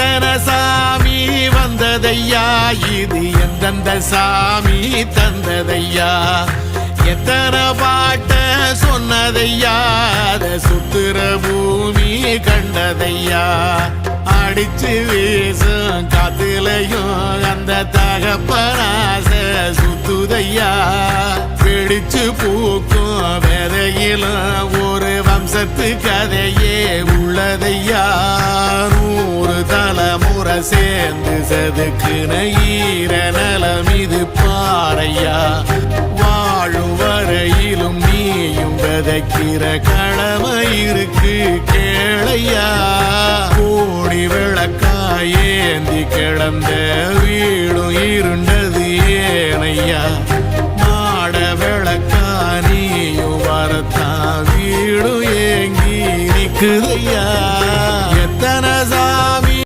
எத்தனை சாமி வந்ததையா, இது எந்தெந்த சாமி தந்ததையா, எத்தனை பாட்ட சொன்னதையா, அத சுத்துற பூமி கண்டதையா, அடிச்சு வீசும் காத்துலையும் அந்த தகப்பனாச சுத்துதையா, பிடிச்சு பூக்கும் விதையிலும் ஒரு வம்சத்து கதையே உள்ளதையா, 100 தலைமுறை சேர்ந்து செதுக்குன ஈர நலம் இது பாறையா, வாழும் வரையிலும் நீயும் விதைக்கிற கடமை இருக்கு கேளையா, கோடி விளக்காயேந்தி கிடந்த வீடும் இருண்டது ஏனையா, மாட விளக்கா நீயும் வரத்தான் வீடும் ஏங்கி நிக்குதையா.